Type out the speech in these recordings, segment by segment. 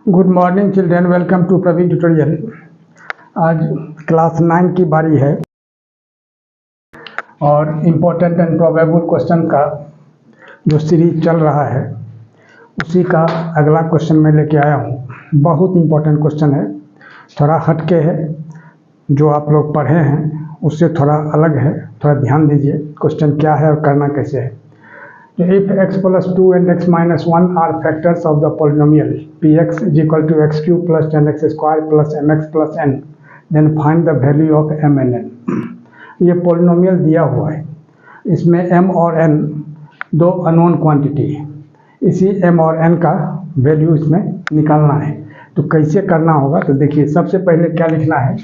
Good morning children, welcome to Praveen tutorial. आज class 9 की बारी है और इम्पोर्टेंट एंड प्रोबेबल क्वेश्चन का जो सीरीज चल रहा है उसी का अगला क्वेश्चन मैं लेके आया हूँ। बहुत इम्पोर्टेंट क्वेश्चन है, थोड़ा हटके है, जो आप लोग पढ़े हैं उससे थोड़ा अलग है। थोड़ा ध्यान दीजिए क्वेश्चन क्या है और करना कैसे है। If x plus 2 and x minus 1 are factors of the polynomial px is equal to x cube plus 10x square plus mx plus n, then find the value of m and n। ये polynomial दिया हुआ है, इसमें m और n दो unknown quantity है। इसी m और n का वैल्यू इसमें निकालना है। तो कैसे करना होगा, तो देखिए सबसे पहले क्या लिखना है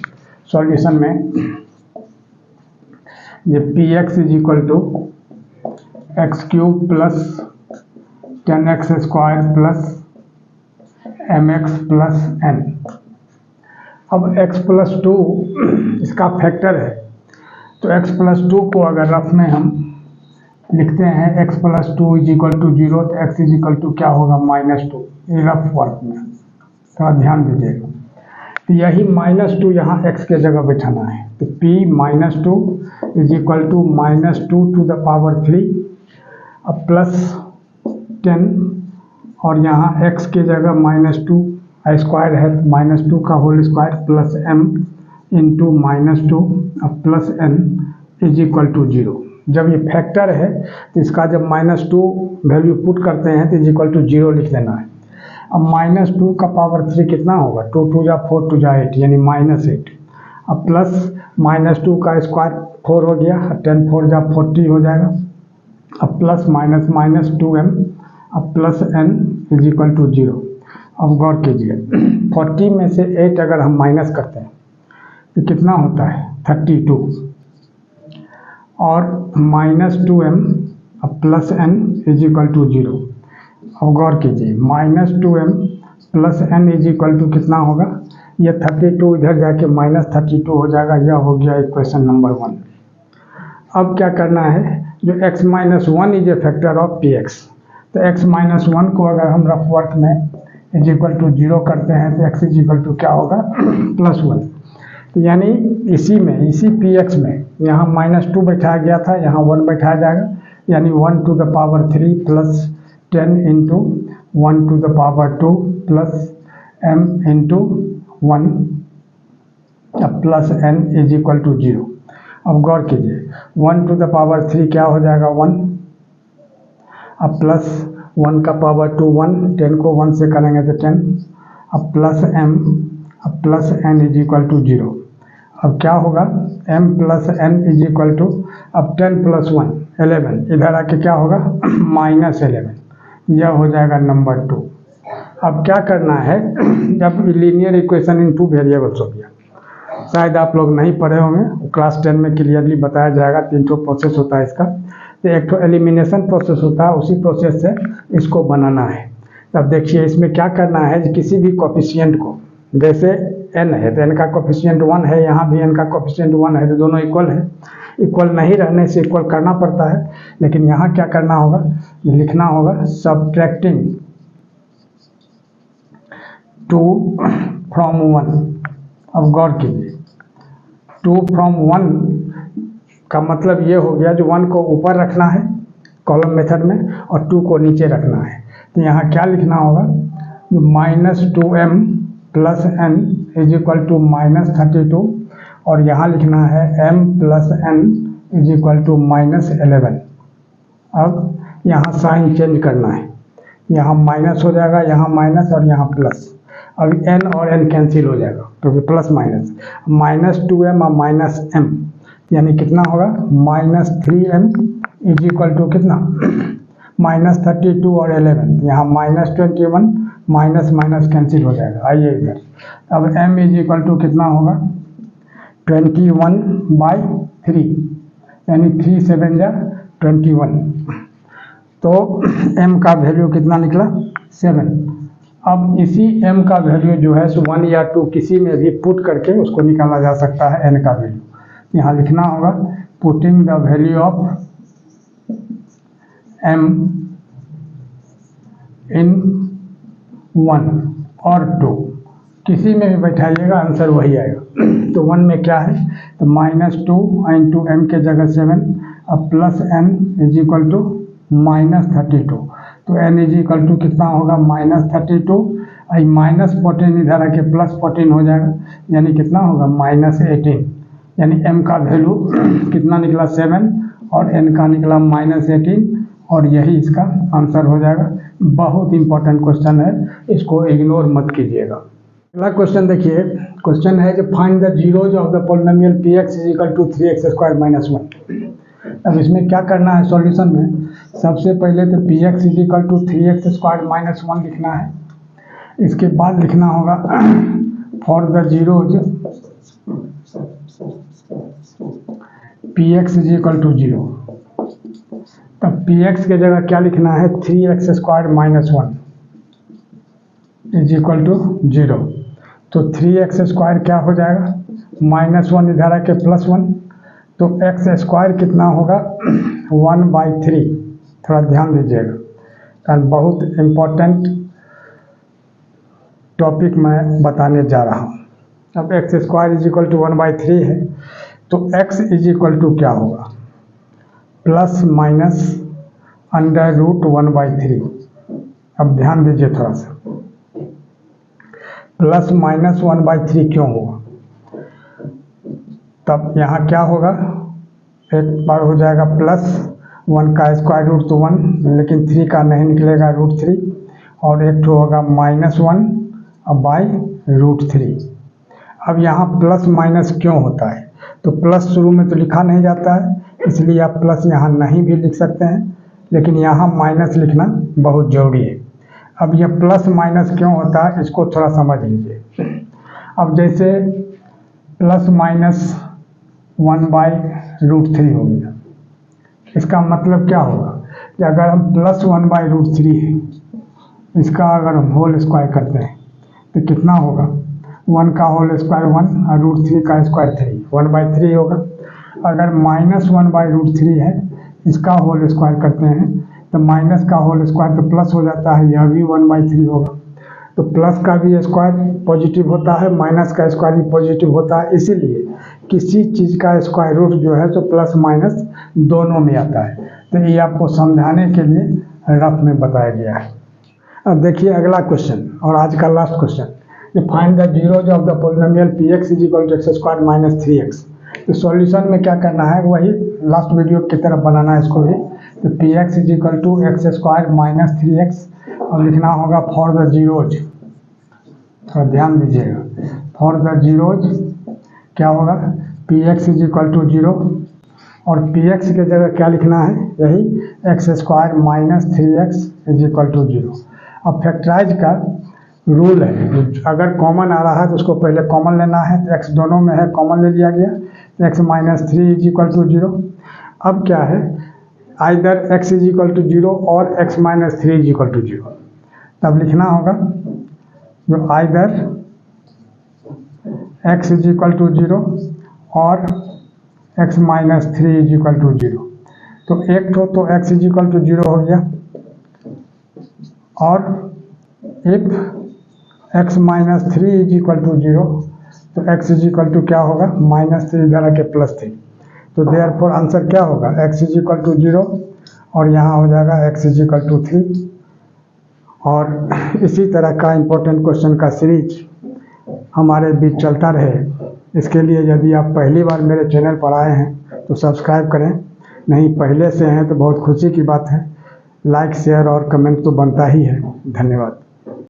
सॉल्यूशन में, ये px is equal to x cube plus 10x square plus mx plus n। अब x प्लस 2 इसका फैक्टर है, तो x प्लस 2 को अगर रफ में हम लिखते हैं x plus 2 is equal to 0, तो x इज इक्वल टू क्या होगा -2। ये रफ वर्क में थोड़ा ध्यान दीजिएगा। तो यही -2 यहाँ x के जगह बैठाना है, तो p -2 is equal to -2 to the power 3 अब प्लस 10 और यहाँ x के जगह -2 स्क्वायर है, -2 का whole square plus m into -2 अब plus n is equal to 0। जब ये फैक्टर है तो इसका जब -2 वैल्यू पुट करते हैं तो इज इक्वल टू 0 लिख देना है। अब -2 का पावर 3 कितना होगा, 2 2 जा 4 2 जा 8 यानी -8। अब प्लस -2 का स्क्वायर 4 हो गया, 10 4 जा 40 हो जाएगा। अब प्लस माइनस माइनस 2m अब plus n is equal to 0। अब गौर कीजिए 40 में से 8 अगर हम माइनस करते हैं तो कितना होता है 32 और -2m अब plus n is equal to 0। अब गौर कीजिए -2m plus n is equal to कितना होगा, यह 32 इधर जाके -32 हो जाएगा। यह हो गया इक्वेशन नंबर 1। अब क्या करना है, जो x minus 1 is a factor of px, तो x माइनस 1 को अगर हम रफ वर्क में इज इक्वल टू 0 करते हैं तो x इज इक्वल टू क्या होगा +1। तो यानी इसी px में यहाँ -2 बैठाया गया था, यहाँ 1 बैठाया जाएगा, यानी 1 to the power 3 plus 10 into 1 to the power 2 plus m into 1 plus n is equal to 0। अब गौर कीजिए 1 टू द पावर 3 क्या हो जाएगा 1, अब प्लस 1 का पावर 2 1, 10 को 1 से करेंगे तो 10, अब प्लस m अब plus n is equal to 0। अब क्या होगा m plus n is equal to अब 10 प्लस 1 11, इधर आके क्या होगा -11, यह हो जाएगा नंबर 2। अब क्या करना है, जब लीनियर इक्वेशन इन 2 वेरिएबल्स हो गया, शायद आप लोग नहीं पढ़े होंगे, क्लास 10 में क्लियरली बताया जाएगा। 3 प्रोसेस होता है इसका, तो एक तो एलिमिनेशन प्रोसेस होता है, उसी प्रोसेस से इसको बनाना है। अब देखिए इसमें क्या करना है, किसी भी कोफिशिएंट को, जैसे n है तो n का कोफिशिएंट 1 है, यहाँ भी n का कोफिशिएंट 1 है, तो दोनों इक्वल है। इक्वल नहीं रहने से इक्वल करना पड़ता है, लेकिन यहाँ क्या करना होगा, लिखना होगा सब्ट्रैक्टिंग 2 फ्रॉम 1। अब गौर कीजिए 2 फ्रॉम 1 का मतलब ये हो गया, जो 1 को ऊपर रखना है कॉलम मेथड में और 2 को नीचे रखना है। तो यहाँ क्या लिखना होगा, -2m plus n is equal to -32 और यहाँ लिखना है m plus n is equal to -11। अब यहाँ साइन चेंज करना है, यहाँ माइनस हो जाएगा, यहाँ माइनस और यहाँ प्लस। अब n और n कैंसिल हो जाएगा, तो फिर प्लस माइनस -2m और -m यानी कितना होगा -3m इज इक्वल टू कितना -32 और 11, यहाँ -21 माइनस माइनस कैंसिल हो जाएगा। आइए इधर, अब m इज इक्वल टू कितना होगा 21/3 यानी 3 7 जा 21, तो m का वैल्यू कितना निकला 7। अब इसी m का वैल्यू जो है 1 या 2 किसी में भी पुट करके उसको निकाला जा सकता है n का वैल्यू। यहाँ लिखना होगा putting the value of m इन 1 और 2, किसी में भी बैठाइएगा आंसर वही आएगा। तो 1 में क्या है, तो -2 इंटू m के जगह 7, अब plus n is equal to -32। तो n इज इक्वल टू कितना होगा, -32, -14 इधर आके +14 हो जाएगा, यानी कितना होगा, -18। यानी m का वैल्यू कितना निकला, 7, और n का निकला -18, और यही इसका आंसर हो जाएगा। बहुत इंपॉर्टेंट क्वेश्चन है, इसको इग्नोर मत कीजिएगा। अगला क्वेश्चन देखिए, क्वेश्चन है कि find the zeros of the polynomial px is equal to 3x² - 1। अब इसमें क्या करना है सॉल्यूशन में, सबसे पहले तो px is equal to 3x² - 1 लिखना है। इसके बाद लिखना होगा for the zeros px is equal to 0। तब px के जगह क्या लिखना है, 3x² - 1 इज इक्वल टू 0। तो 3x² क्या हो जाएगा, -1 इधर आके +1, तो x² कितना होगा, 1/3। थोड़ा ध्यान दीजिएगा, कारण बहुत इम्पोर्टेंट टॉपिक मैं बताने जा रहा हूँ। अब x² इज इक्वल टू 1/3 है, तो x इज इक्वल टू क्या होगा, ±√1/3। अब ध्यान दीजिए थोड़ा सा, ±1/3 क्यों होगा, तब यहाँ क्या होगा, एक बार हो जाएगा +1 का स्क्वायर रूट तो 1, लेकिन 3 का नहीं निकलेगा √3, और एक तो होगा -1/√3। अब यहाँ प्लस माइनस क्यों होता है, तो प्लस शुरू में तो लिखा नहीं जाता है, इसलिए आप प्लस यहाँ नहीं भी लिख सकते हैं, लेकिन यहाँ माइनस लिखना बहुत ज़रूरी है। अब यह प्लस माइनस क्यों होता है, इसको थोड़ा समझ लीजिए। अब जैसे +(1/√3) हो गया, इसका मतलब क्या होगा कि अगर हम +1/√3 है, इसका अगर हम होल स्क्वायर करते हैं तो कितना होगा, 1 का होल स्क्वायर 1 और √3 का स्क्वायर 3, 1/3 होगा। अगर -1/√3 है, इसका होल स्क्वायर करते हैं तो माइनस का होल स्क्वायर तो प्लस हो जाता है, यह भी 1/3 होगा। तो प्लस का भी स्क्वायर पॉजिटिव होता है, माइनस का स्क्वायर भी पॉजिटिव होता है, इसीलिए किसी चीज़ का स्क्वायर रूट जो है तो प्लस माइनस दोनों में आता है। तो ये आपको समझाने के लिए रफ में बताया गया है। अब देखिए अगला क्वेश्चन और आज का last question, find the zeros of the polynomial px is equal to x² - 3x। तो सॉल्यूशन में क्या करना है, वही लास्ट वीडियो की तरफ बनाना है इसको भी। तो px is equal to x² - 3x, और लिखना होगा फॉर द जीरोज, थोड़ा ध्यान दीजिएगा, फॉर द जीरोज क्या होगा, px इज इक्वल टू 0, और px के जगह क्या लिखना है, यही x² - 3x is equal to 0। अब फैक्टराइज का रूल है, अगर कॉमन आ रहा है तो उसको पहले कॉमन लेना है, तो x दोनों में है, कॉमन ले लिया गया, x - 3 इज इक्वल टू 0। अब क्या है, either x is equal to 0 और x - 3 इज इक्वल टू 0। तब लिखना होगा जो either x is equal to 0 और x - 3 इज इक्वल टू 0। तो एक तो x इज इक्वल टू 0 हो गया, और if x - 3 is equal to 0, तो x इज इक्वल टू क्या होगा, -3 इधर आके +3। तो देयरफॉर आंसर क्या होगा, x इज इक्वल टू 0, और यहाँ हो जाएगा x इज इक्वल टू 3। और इसी तरह का इम्पोर्टेंट क्वेश्चन का सीरीज हमारे बीच चलता रहे, इसके लिए यदि आप पहली बार मेरे चैनल पर आए हैं तो सब्सक्राइब करें, नहीं पहले से हैं तो बहुत खुशी की बात है, लाइक शेयर और कमेंट तो बनता ही है। धन्यवाद।